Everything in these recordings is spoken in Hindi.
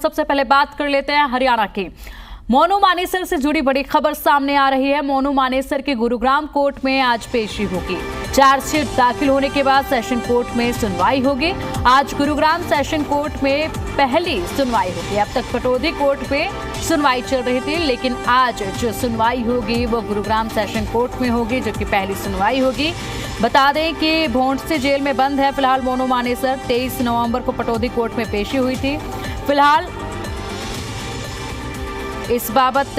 सबसे पहले बात कर लेते हैं हरियाणा की। मोनू मानेसर से जुड़ी बड़ी खबर सामने आ रही है। मोनू मानेसर की गुरुग्राम कोर्ट में आज पेशी होगी। चार्जशीट दाखिल होने के बाद सेशन कोर्ट में सुनवाई होगी। आज गुरुग्राम सेशन कोर्ट में पहली सुनवाई होगी। अब तक पटौदी कोर्ट में सुनवाई चल रही थी, लेकिन आज जो सुनवाई होगी वो गुरुग्राम सेशन कोर्ट में होगी, जो कि पहली सुनवाई होगी। बता दें कि भोंडसी जेल में बंद है फिलहाल मोनू मानेसर। 23 नवंबर को पटौदी कोर्ट में पेशी हुई थी। फिलहाल इस बाबत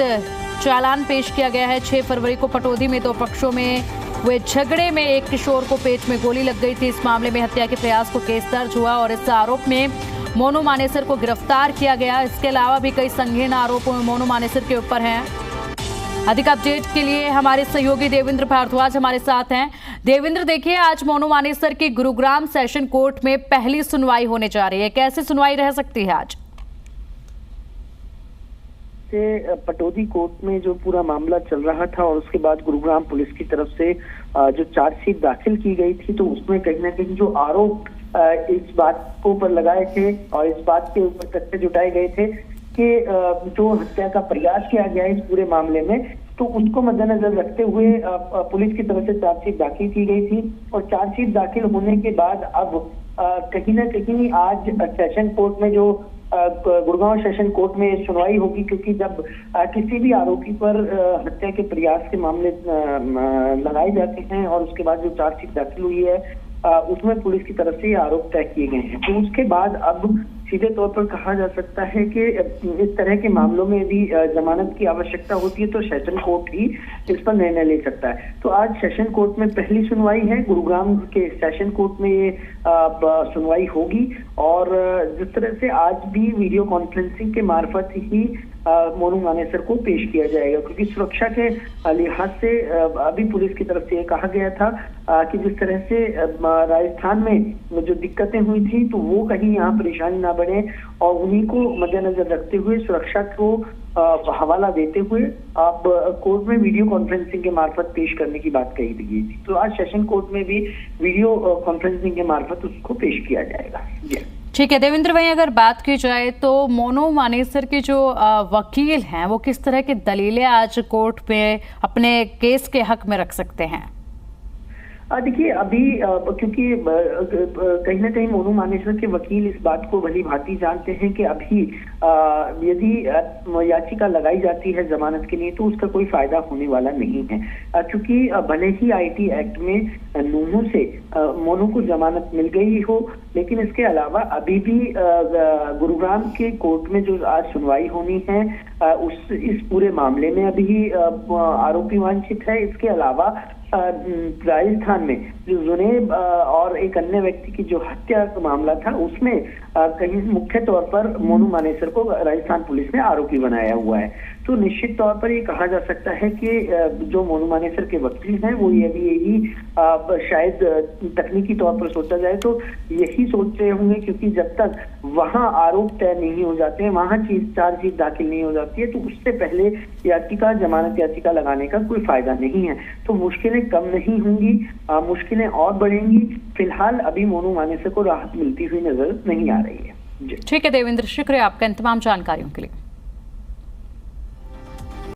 चालान पेश किया गया है। 6 फरवरी को पटौदी में दो पक्षों में हुए झगड़े में एक किशोर को पेट में गोली लग गई थी। इस मामले में हत्या के प्रयास को केस दर्ज हुआ और इस आरोप में मोनू मानेसर को गिरफ्तार किया गया। इसके अलावा भी कई संगीन आरोप मोनू मानेसर के ऊपर हैं। अधिक अपडेट के लिए हमारे सहयोगी देवेंद्र भारद्वाज हमारे साथ हैं। देवेंद्र, देखिए आज मोनू मानेसर की गुरुग्राम सेशन कोर्ट में पहली सुनवाई होने जा रही है। कैसे सुनवाई रह सकती है आज? से पटौदी कोर्ट में जो पूरा मामला चल रहा था और उसके बाद गुरुग्राम पुलिस की तरफ से जो चार्जशीट दाखिल की गई थी, तो उसमें कहीं ना कहीं जो आरोप इस बात को ऊपर लगाए थे और इस बात के ऊपर तथ्य जुटाए गए थे कि जो हत्या का प्रयास किया गया इस पूरे मामले में, तो उसको मद्देनजर रखते हुए पुलिस की तरफ से चार्जशीट दाखिल की गई थी। और चार्जशीट दाखिल होने के बाद अब कहीं ना कहीं आज सेशन कोर्ट में जो गुड़गांव सेशन कोर्ट में सुनवाई होगी, क्योंकि जब किसी भी आरोपी पर हत्या के प्रयास के मामले लगाए जाते हैं और उसके बाद जो चार्जशीट दाखिल हुई है उसमें पुलिस की तरफ से ये आरोप तय किए गए हैं, तो उसके बाद अब सीधे तौर पर कहा जा सकता है कि इस तरह के मामलों में भी जमानत की आवश्यकता होती है तो सेशन कोर्ट ही इस पर निर्णय ले सकता है। तो आज सेशन कोर्ट में पहली सुनवाई है। गुरुग्राम के सेशन कोर्ट में ये सुनवाई होगी और जिस तरह से आज भी वीडियो कॉन्फ्रेंसिंग के मार्फत ही मोनू मानेसर को पेश किया जाएगा, क्योंकि सुरक्षा के लिहाज से अभी पुलिस की तरफ से ये कहा गया था कि जिस तरह से राजस्थान में जो दिक्कतें हुई थी तो वो कहीं यहाँ परेशानी ना बने और उन्हीं को मद्देनजर रखते हुए सुरक्षा को हवाला देते हुए अब कोर्ट में वीडियो कॉन्फ्रेंसिंग के मार्फत पेश करने की बात कही गई थी। तो आज सेशन कोर्ट में भी वीडियो कॉन्फ्रेंसिंग के मार्फत उसको पेश किया जाएगा। जी ठीक है देवेंद्र, वहीं अगर बात की जाए तो मोनू मानेसर के जो वकील हैं वो किस तरह की दलीलें आज कोर्ट में अपने केस के हक में रख सकते हैं? देखिए अभी क्योंकि कहीं ना कहीं मोनू मानेसर के वकील इस बात को भली भांति जानते हैं कि अभी यदि याचिका लगाई जाती है जमानत के लिए तो उसका कोई फायदा होने वाला नहीं है, क्योंकि भले ही आईटी एक्ट में नूनू से मोनू को जमानत मिल गई हो, लेकिन इसके अलावा अभी भी गुरुग्राम के कोर्ट में जो आज सुनवाई होनी है इस पूरे मामले में अभी आरोपी वांछित है। इसके अलावा राजस्थान में जो जुनेब और एक अन्य व्यक्ति की जो हत्या का मामला था उसमें कहीं मुख्य तौर पर मोनू मानेसर को राजस्थान पुलिस ने आरोपी बनाया हुआ है। तो निश्चित तौर पर ये कहा जा सकता है कि जो मोनू मानेसर के वकील हैं वो यही शायद तकनीकी तौर पर सोचा जाए तो यही सोच रहे होंगे, क्योंकि जब तक वहां आरोप तय नहीं हो जाते हैं, वहां चार्जशीट दाखिल नहीं हो जाती है, तो उससे पहले याचिका जमानत याचिका लगाने का कोई फायदा नहीं है। तो मुश्किलें कम नहीं होंगी, मुश्किलें और बढ़ेंगी। फिलहाल अभी मोनू मानेसर को राहत मिलती हुई नजर नहीं आ रही है। ठीक है देवेंद्र, शुक्रिया आपका इन तमाम जानकारियों के लिए।